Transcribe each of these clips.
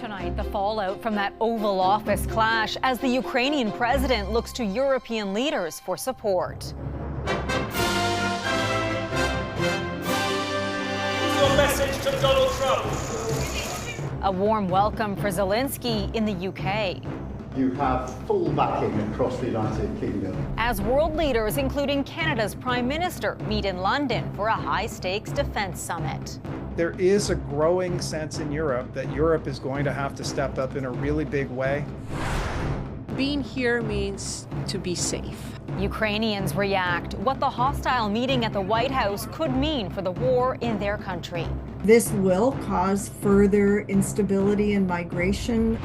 Tonight, the fallout from that Oval Office clash as the Ukrainian president looks to European leaders for support. Your message to Donald Trump. A warm welcome for Zelenskyy in the UK. You have full backing across the United Kingdom. As world leaders, including Canada's Prime Minister, meet in London for a high-stakes defense summit. There is a growing sense in Europe that Europe is going to have to step up in a really big way. Being here means to be safe. Ukrainians react what the hostile meeting at the White House could mean for the war in their country. This will cause further instability and migration.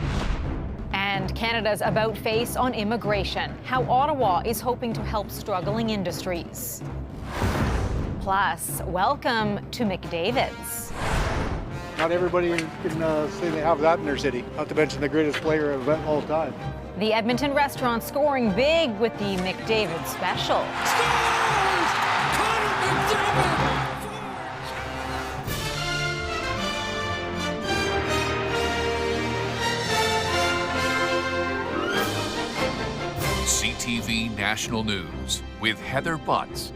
And Canada's about-face on immigration, how Ottawa is hoping to help struggling industries. Plus, welcome to McDavid's. Not everybody can say they have that in their city, not to mention the greatest player of all time. The Edmonton restaurant scoring big with the McDavid special. Scores! Connor McDavid! CTV National News with Heather Butts.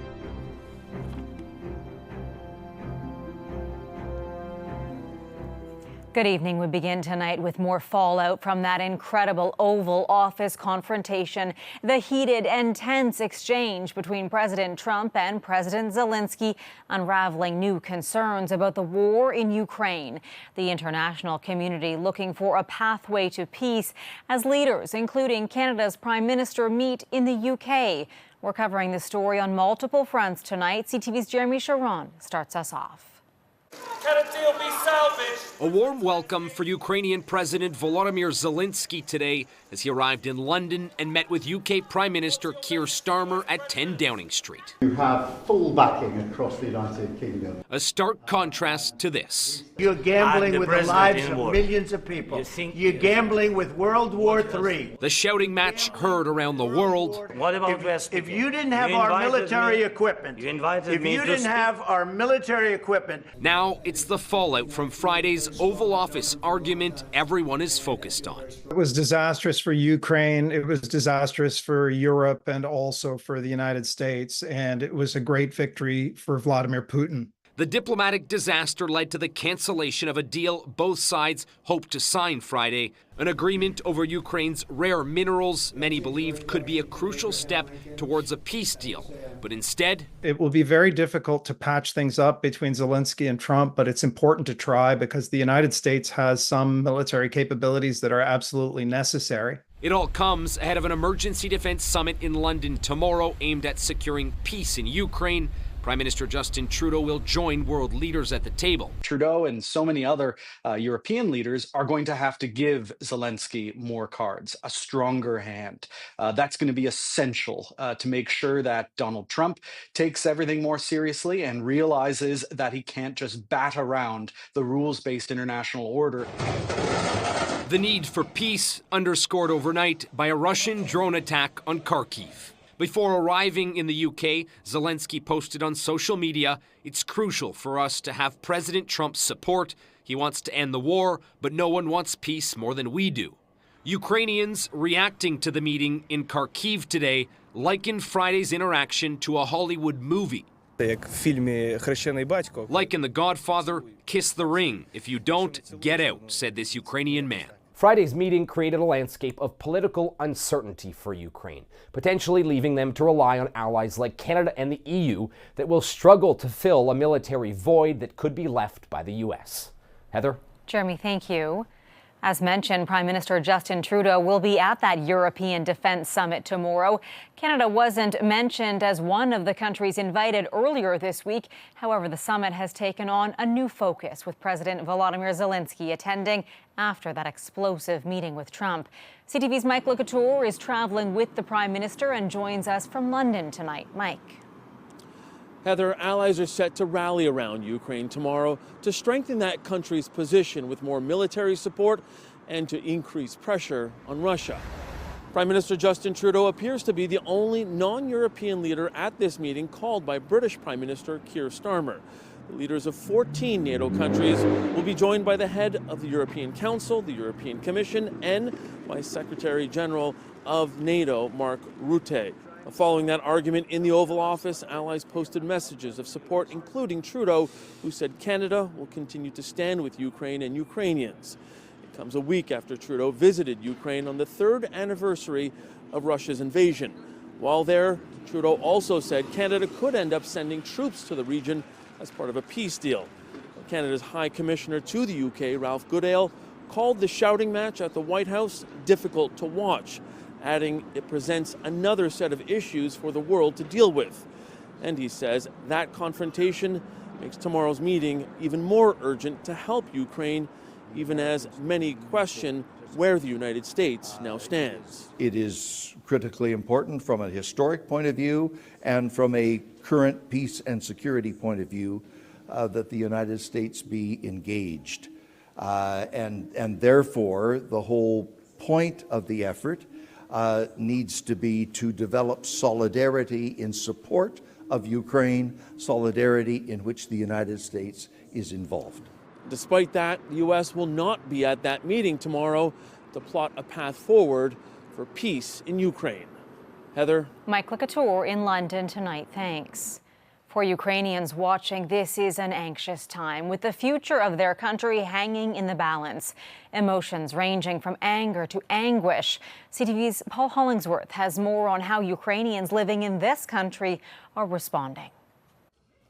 Good evening. We begin tonight with more fallout from that incredible Oval Office confrontation. The heated and tense exchange between President Trump and President Zelenskyy unraveling new concerns about the war in Ukraine. The international community looking for a pathway to peace as leaders, including Canada's Prime Minister, meet in the UK. We're covering the story on multiple fronts tonight. CTV's Jeremy Sharon starts us off. Can a deal be salvaged? A warm welcome for Ukrainian President Volodymyr Zelenskyy today as he arrived in London and met with UK Prime Minister Keir Starmer at 10 Downing Street. You have full backing across the United Kingdom. A stark contrast to this. You're gambling with the lives of millions of people. You're gambling with World War III. The shouting match heard around the world. What about if you didn't have our military equipment, Now it's the fallout from Friday's Oval Office argument everyone is focused on. It was disastrous for Ukraine, it was disastrous for Europe and also for the United States, and it was a great victory for Vladimir Putin. The diplomatic disaster led to the cancellation of a deal both sides hoped to sign Friday, an agreement over Ukraine's rare minerals many believed could be a crucial step towards a peace deal. But instead, it will be very difficult to patch things up between Zelenskyy and Trump, but it's important to try because the United States has some military capabilities that are absolutely necessary. It all comes ahead of an emergency defense summit in London tomorrow aimed at securing peace in Ukraine. Prime Minister Justin Trudeau will join world leaders at the table. Trudeau and so many other European leaders are going to have to give Zelenskyy more cards, a stronger hand. That's going to be essential to make sure that Donald Trump takes everything more seriously and realizes that he can't just bat around the rules-based international order. The need for peace underscored overnight by a Russian drone attack on Kharkiv. Before arriving in the UK, Zelenskyy posted on social media, "It's crucial for us to have President Trump's support. He wants to end the war, but no one wants peace more than we do." Ukrainians reacting to the meeting in Kharkiv today likened Friday's interaction to a Hollywood movie. Like in The Godfather, kiss the ring. If you don't, get out, said this Ukrainian man. Friday's meeting created a landscape of political uncertainty for Ukraine, potentially leaving them to rely on allies like Canada and the EU that will struggle to fill a military void that could be left by the U.S. Heather? Jeremy, thank you. As mentioned, Prime Minister Justin Trudeau will be at that European Defence Summit tomorrow. Canada wasn't mentioned as one of the countries invited earlier this week. However, the summit has taken on a new focus, with President Volodymyr Zelenskyy attending after that explosive meeting with Trump. CTV's Mike LeCouture is traveling with the Prime Minister and joins us from London tonight. Mike. Heather, allies are set to rally around Ukraine tomorrow to strengthen that country's position with more military support and to increase pressure on Russia. Prime Minister Justin Trudeau appears to be the only non-European leader at this meeting called by British Prime Minister Keir Starmer. The leaders of 14 NATO countries will be joined by the head of the European Council, the European Commission, and by Secretary General of NATO, Mark Rutte. Following that argument in the Oval Office, allies posted messages of support, including Trudeau, who said Canada will continue to stand with Ukraine and Ukrainians. It comes a week after Trudeau visited Ukraine on the 3rd anniversary of Russia's invasion. While there, Trudeau also said Canada could end up sending troops to the region as part of a peace deal. Canada's High Commissioner to the UK, Ralph Goodale, called the shouting match at the White House difficult to watch, adding it presents another set of issues for the world to deal with. And he says that confrontation makes tomorrow's meeting even more urgent to help Ukraine, even as many question where the United States now stands. It is critically important from a historic point of view and from a current peace and security point of view that the United States be engaged. And therefore, the whole point of the effort needs to be to develop solidarity in support of Ukraine, solidarity in which the United States is involved. Despite that, the U.S. will not be at that meeting tomorrow to plot a path forward for peace in Ukraine. Heather? Mike Licatour in London tonight. Thanks. For Ukrainians watching, this is an anxious time, with the future of their country hanging in the balance. Emotions ranging from anger to anguish. CTV's Paul Hollingsworth has more on how Ukrainians living in this country are responding.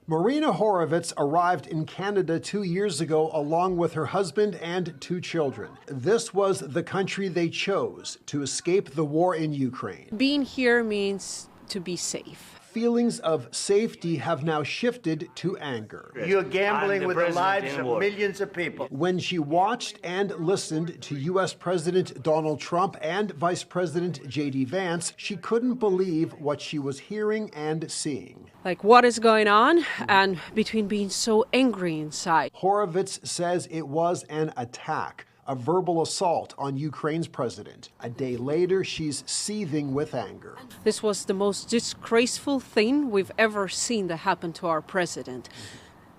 Marina Horovitz arrived in Canada 2 years ago along with her husband and 2 children. This was the country they chose to escape the war in Ukraine. Being here means to be safe. Feelings of safety have now shifted to anger. You're gambling with the lives of millions of people. When she watched and listened to U.S. President Donald Trump and Vice President J.D. Vance, she couldn't believe what she was hearing and seeing. Like, what is going on? And between being so angry inside. Horovitz says it was an attack, a verbal assault on Ukraine's president. A day later, she's seething with anger. This was the most disgraceful thing we've ever seen that happen to our president.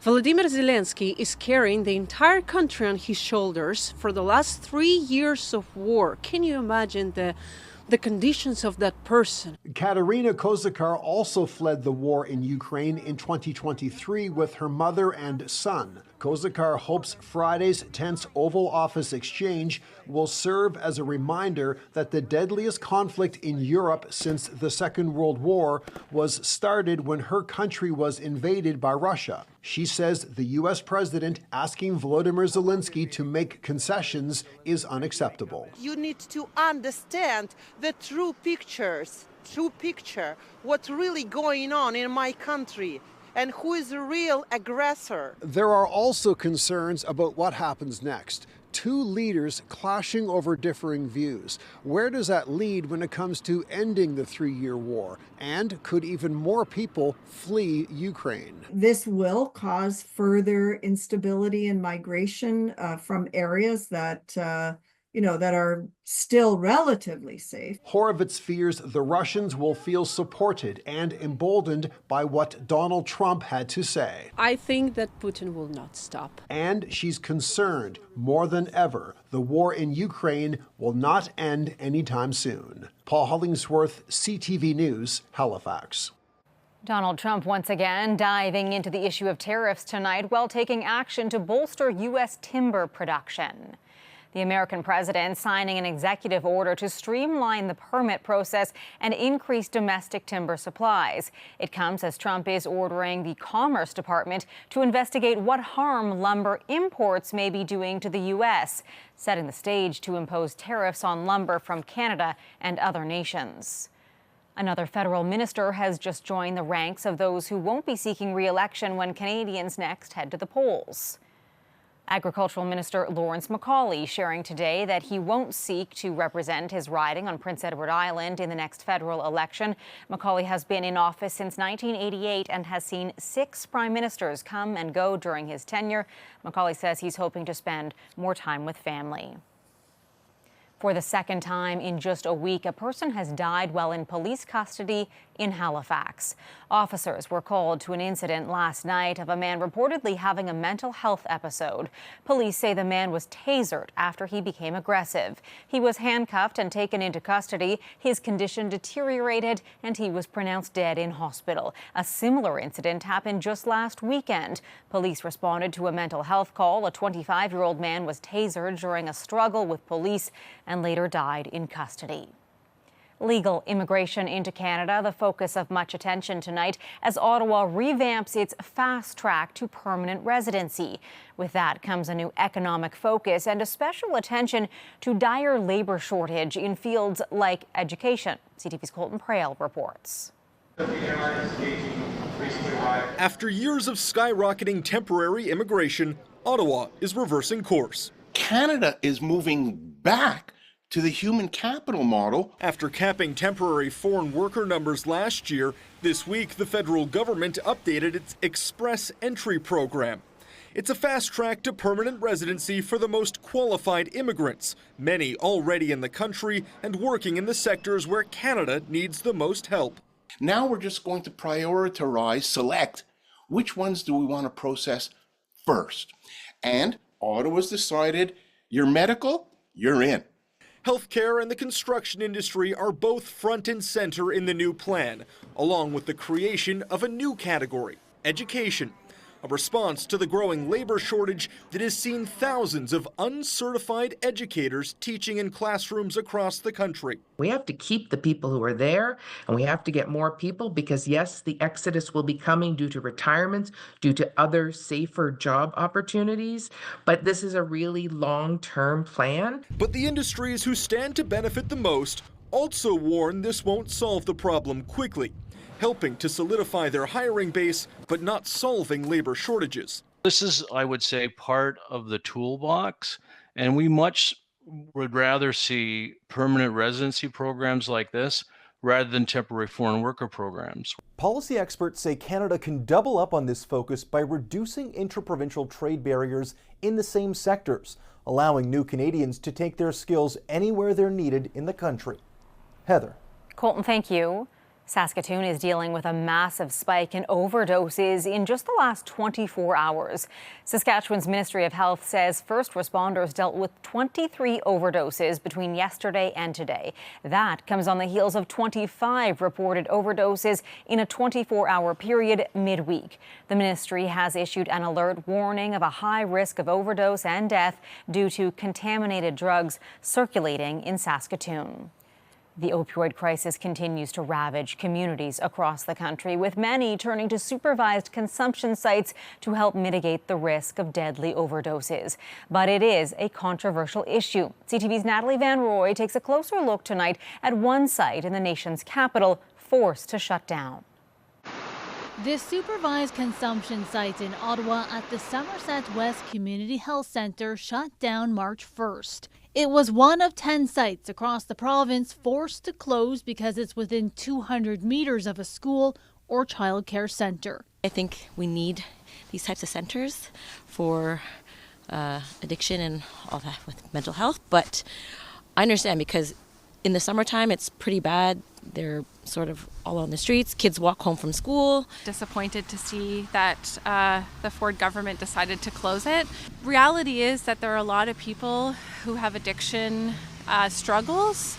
Volodymyr Zelenskyy is carrying the entire country on his shoulders for the last 3 years of war. Can you imagine the conditions of that person? Katerina Kozakar also fled the war in Ukraine in 2023 with her mother and son. Kozakar hopes Friday's tense Oval Office exchange will serve as a reminder that the deadliest conflict in Europe since the Second World War was started when her country was invaded by Russia. She says the U.S. president asking Volodymyr Zelenskyy to make concessions is unacceptable. You need to understand the true picture, what's really going on in my country, and who is the real aggressor. There are also concerns about what happens next. 2 leaders clashing over differing views. Where does that lead when it comes to ending the 3-year war? And could even more people flee Ukraine? This will cause further instability and migration from areas that that are still relatively safe. Horovitz fears the Russians will feel supported and emboldened by what Donald Trump had to say. I think that Putin will not stop. And she's concerned more than ever the war in Ukraine will not end anytime soon. Paul Hollingsworth, CTV News, Halifax. Donald Trump once again diving into the issue of tariffs tonight while taking action to bolster U.S. timber production. The American president signing an executive order to streamline the permit process and increase domestic timber supplies. It comes as Trump is ordering the Commerce Department to investigate what harm lumber imports may be doing to the U.S., setting the stage to impose tariffs on lumber from Canada and other nations. Another federal minister has just joined the ranks of those who won't be seeking re-election when Canadians next head to the polls. Agricultural Minister Lawrence MacAulay sharing today that he won't seek to represent his riding on Prince Edward Island in the next federal election. MacAulay has been in office since 1988 and has seen 6 prime ministers come and go during his tenure. MacAulay says he's hoping to spend more time with family. For the second time in just a week, a person has died while in police custody in Halifax. Officers were called to an incident last night of a man reportedly having a mental health episode. Police say the man was tasered after he became aggressive. He was handcuffed and taken into custody. His condition deteriorated and he was pronounced dead in hospital. A similar incident happened just last weekend. Police responded to a mental health call. A 25-year-old man was tasered during a struggle with police and later died in custody. Legal immigration into Canada, the focus of much attention tonight as Ottawa revamps its fast track to permanent residency. With that comes a new economic focus and a special attention to dire labor shortage in fields like education. CTV's Colton Prale reports. After years of skyrocketing temporary immigration, Ottawa is reversing course. Canada is moving back to the human capital model. After capping temporary foreign worker numbers last year, this week the federal government updated its Express Entry program. It's a fast track to permanent residency for the most qualified immigrants, many already in the country and working in the sectors where Canada needs the most help. Now we're just going to prioritize, select which ones do we want to process first. And Ottawa's decided you're medical, you're in. Healthcare and the construction industry are both front and center in the new plan, along with the creation of a new category, education, a response to the growing labor shortage that has seen thousands of uncertified educators teaching in classrooms across the country. We have to keep the people who are there, and we have to get more people because, yes, the exodus will be coming due to retirements, due to other safer job opportunities, but this is a really long-term plan. But the industries who stand to benefit the most also warn this won't solve the problem quickly, helping to solidify their hiring base, but not solving labor shortages. This is, I would say, part of the toolbox, and we much would rather see permanent residency programs like this rather than temporary foreign worker programs. Policy experts say Canada can double up on this focus by reducing interprovincial trade barriers in the same sectors, allowing new Canadians to take their skills anywhere they're needed in the country. Heather. Colton, thank you. Saskatoon is dealing with a massive spike in overdoses in just the last 24 hours. Saskatchewan's Ministry of Health says first responders dealt with 23 overdoses between yesterday and today. That comes on the heels of 25 reported overdoses in a 24-hour period midweek. The ministry has issued an alert warning of a high risk of overdose and death due to contaminated drugs circulating in Saskatoon. The opioid crisis continues to ravage communities across the country, with many turning to supervised consumption sites to help mitigate the risk of deadly overdoses. But it is a controversial issue. CTV's Natalie Van Roy takes a closer look tonight at one site in the nation's capital forced to shut down. The supervised consumption site in Ottawa at the Somerset West Community Health Centre shut down March 1st. It was one of 10 sites across the province forced to close because it's within 200 meters of a school or childcare centre. I think we need these types of centres for addiction and all that with mental health, but I understand because in the summertime it's pretty bad. They're sort of all on the streets. Kids walk home from school. Disappointed to see that the Ford government decided to close it. Reality is that there are a lot of people who have addiction struggles,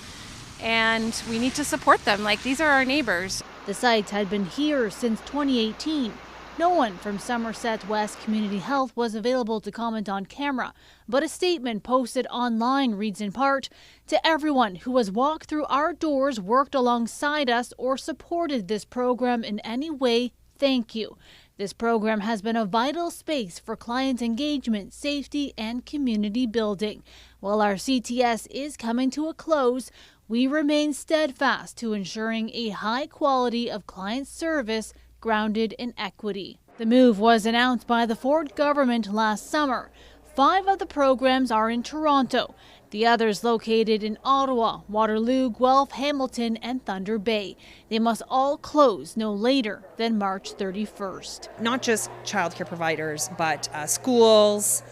and we need to support them. Like, these are our neighbors. The site had been here since 2018. No one from Somerset West Community Health was available to comment on camera, but a statement posted online reads in part, "To everyone who has walked through our doors, worked alongside us, or supported this program in any way, thank you. This program has been a vital space for client engagement, safety, and community building. While our CTS is coming to a close, we remain steadfast to ensuring a high quality of client service grounded in equity." The move was announced by the Ford government last summer. 5 of the programs are in Toronto, the others located in Ottawa, Waterloo, Guelph, Hamilton, and Thunder Bay. They must all close no later than March 31st. Not just childcare providers, but schools,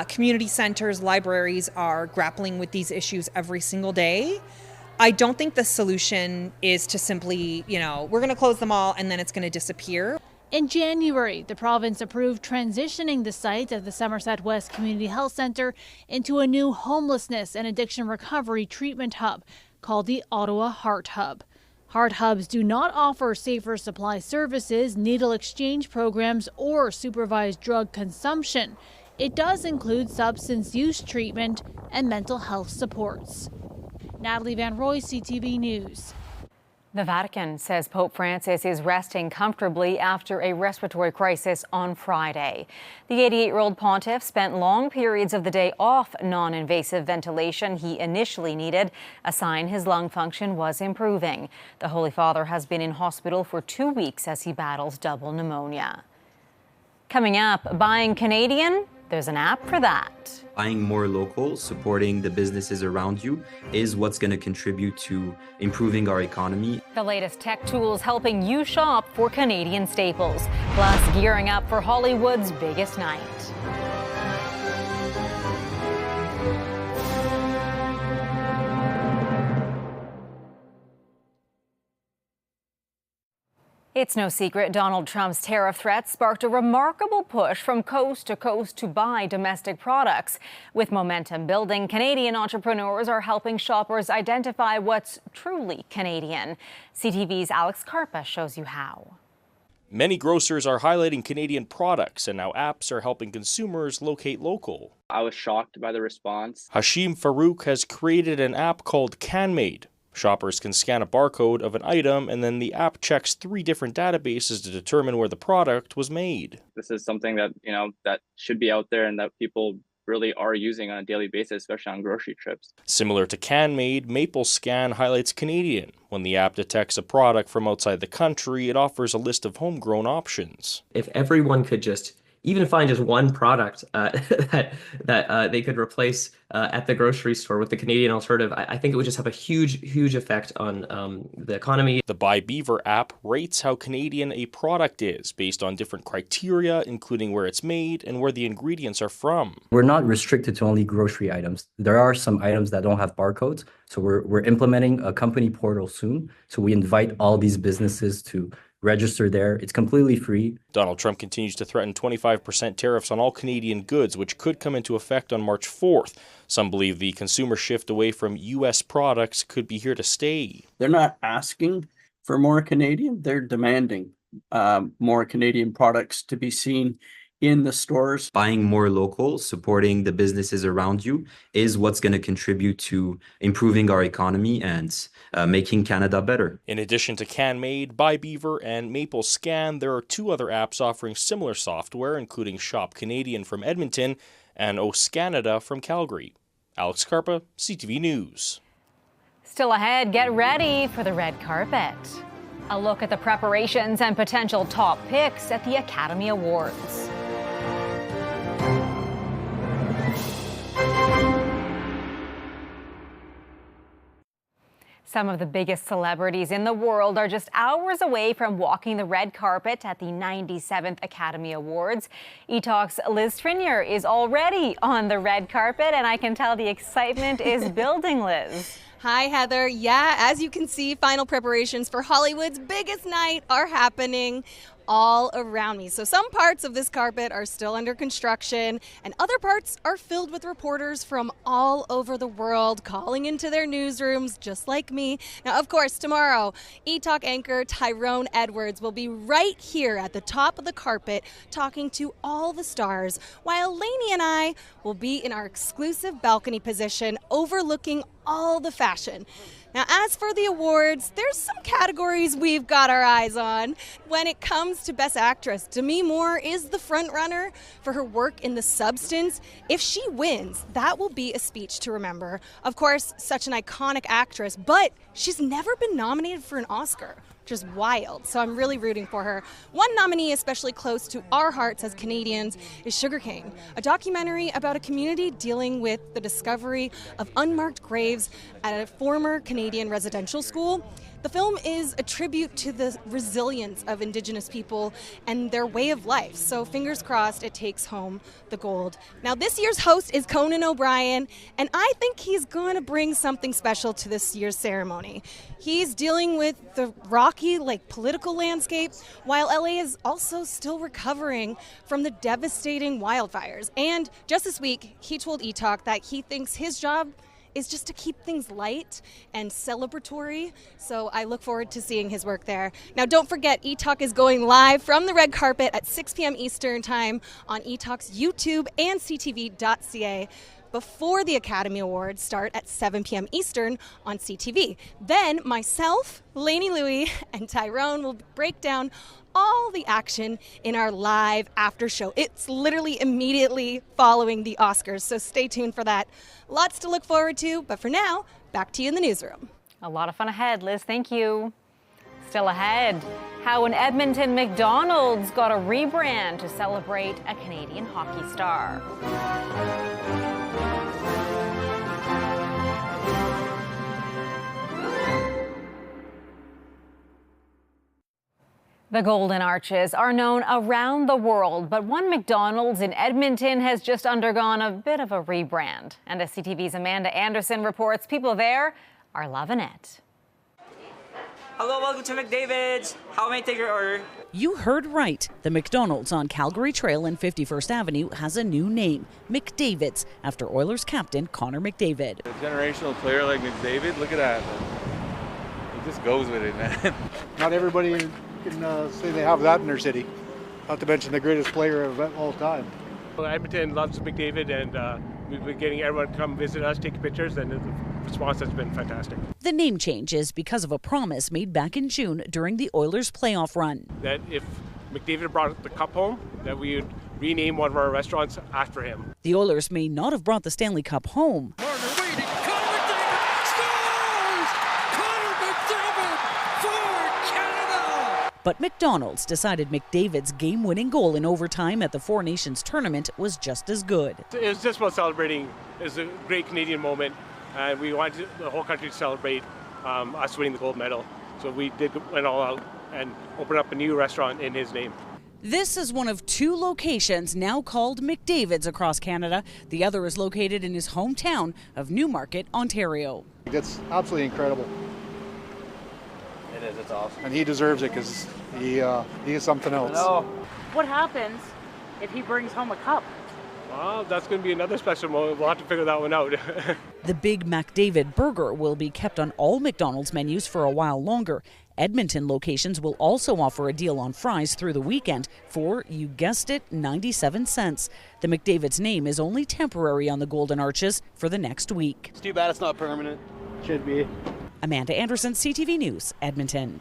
Community centers, libraries are grappling with these issues every single day. I don't think the solution is to simply, we're going to close them all and then it's going to disappear. In January, the province approved transitioning the site of the Somerset West Community Health Centre into a new homelessness and addiction recovery treatment hub called the Ottawa Heart Hub. Heart Hubs do not offer safer supply services, needle exchange programs, or supervised drug consumption. It does include substance use treatment and mental health supports. Natalie Van Roy, CTV News. The Vatican says Pope Francis is resting comfortably after a respiratory crisis on Friday. The 88-year-old pontiff spent long periods of the day off non-invasive ventilation he initially needed, a sign his lung function was improving. The Holy Father has been in hospital for 2 weeks as he battles double pneumonia. Coming up, buying Canadian? There's an app for that. Buying more local, supporting the businesses around you is what's going to contribute to improving our economy. The latest tech tools helping you shop for Canadian staples, plus gearing up for Hollywood's biggest night. It's no secret Donald Trump's tariff threats sparked a remarkable push from coast to coast to buy domestic products. With momentum building, Canadian entrepreneurs are helping shoppers identify what's truly Canadian. CTV's Alex Karpa shows you how. Many grocers are highlighting Canadian products, and now apps are helping consumers locate local. I was shocked by the response. Hashim Farouk has created an app called CanMade. Shoppers can scan a barcode of an item, and then the app checks 3 different databases to determine where the product was made. This is something that, that should be out there and that people really are using on a daily basis, especially on grocery trips. Similar to CanMade, Maple Scan highlights Canadian. When the app detects a product from outside the country, it offers a list of homegrown options. If everyone could just even find just one product that they could replace at the grocery store with the Canadian alternative, I think it would just have a huge effect on the economy. The Buy Beaver app rates how Canadian a product is based on different criteria, including where it's made and where the ingredients are from. We're not restricted to only grocery items. There are some items that don't have barcodes, so we're implementing a company portal soon. So we invite all these businesses to register there. It's completely free. Donald Trump continues to threaten 25% tariffs on all Canadian goods, which could come into effect on March 4th. Some believe the consumer shift away from U.S. products could be here to stay. They're not asking for more Canadian. They're demanding more Canadian products to be seen in the stores. Buying more local, supporting the businesses around you is what's going to contribute to improving our economy and making Canada better. In addition to CanMade, Buy Beaver, and Maple Scan, there are 2 other apps offering similar software, including Shop Canadian from Edmonton and OSCanada from Calgary. Alex Karpa, CTV News. Still ahead, get ready for the red carpet. A look at the preparations and potential top picks at the Academy Awards. Some of the biggest celebrities in the world are just hours away from walking the red carpet at the 97th Academy Awards. eTalk's Liz Trinier is already on the red carpet, and I can tell the excitement is building, Liz. Hi, Heather. Yeah, as you can see, final preparations for Hollywood's biggest night are happening all around me. So some parts of this carpet are still under construction, and other parts are filled with reporters from all over the world calling into their newsrooms, just like me. Now, of course, tomorrow, eTalk anchor Tyrone Edwards will be right here at the top of the carpet talking to all the stars, while Lainey and I will be in our exclusive balcony position overlooking all the fashion. Now, as for the awards, there's some categories we've got our eyes on. When it comes to Best Actress, Demi Moore is the front runner for her work in The Substance. If she wins, that will be a speech to remember. Of course, such an iconic actress, but she's never been nominated for an Oscar. just wild. So I'm really rooting for her. One nominee especially close to our hearts as Canadians is Sugarcane, a documentary about a community dealing with the discovery of unmarked graves at a former Canadian residential school. The film is a tribute to the resilience of Indigenous people and their way of life. So fingers crossed it takes home the gold. Now this year's host is Conan O'Brien, and I think he's going to bring something special to this year's ceremony. He's dealing with the rocky, political landscape, while LA is also still recovering from the devastating wildfires. And just this week, he told E-Talk that he thinks his job is just to keep things light and celebratory. So I look forward to seeing his work there. Now don't forget, E-Talk is going live from the red carpet at 6 p.m. Eastern time on E-Talk's YouTube and CTV.ca before the Academy Awards start at 7 p.m. Eastern on CTV. Then myself, Lainey Louie, and Tyrone will break down all the action in our live after show. It's literally immediately following the Oscars, so stay tuned for that. Lots to look forward to, but for now, back to you in the newsroom. A lot of fun ahead, Liz. Thank you. Still ahead, how an Edmonton McDonald's got a rebrand to celebrate a Canadian hockey star. The Golden Arches are known around the world, but one McDonald's in Edmonton has just undergone a bit of a rebrand. And as CTV's Amanda Anderson reports, people there are loving it. Hello, welcome to McDavid's. How may I take your order? You heard right. The McDonald's on Calgary Trail and 51st Avenue has a new name, McDavid's, after Oilers captain Connor McDavid. A generational player like McDavid, look at that. He just goes with it, man. Not everybody can say they have that in their city, not to mention the greatest player of all time. Well, Edmonton loves McDavid, and we've been getting everyone to come visit us, take pictures, and the response has been fantastic. The name change is because of a promise made back in June during the Oilers playoff run. That if McDavid brought the cup home, that we would rename one of our restaurants after him. The Oilers may not have brought the Stanley Cup home, but McDonald's decided McDavid's game-winning goal in overtime at the Four Nations tournament was just as good. It was just about celebrating. It was a great Canadian moment, and we wanted the whole country to celebrate us winning the gold medal. So we went all out and opened up a new restaurant in his name. This is one of two locations now called McDavid's across Canada. The other is located in his hometown of Newmarket, Ontario. That's absolutely incredible. It is, it's awesome. And he deserves it because he is something else. What happens if he brings home a cup? Well, that's going to be another special moment. We'll have to figure that one out. The Big McDavid burger will be kept on all McDonald's menus for a while longer. Edmonton locations will also offer a deal on fries through the weekend for, you guessed it, 97 cents. The McDavid's name is only temporary on the Golden Arches for the next week. It's too bad it's not permanent. Should be. Amanda Anderson, CTV News, Edmonton.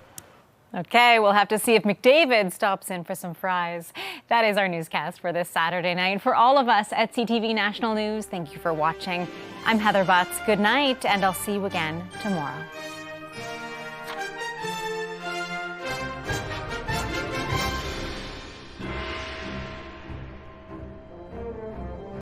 Okay, we'll have to see if McDavid stops in for some fries. That is our newscast for this Saturday night. For all of us at CTV National News, thank you for watching. I'm Heather Butts. Good night, and I'll see you again tomorrow.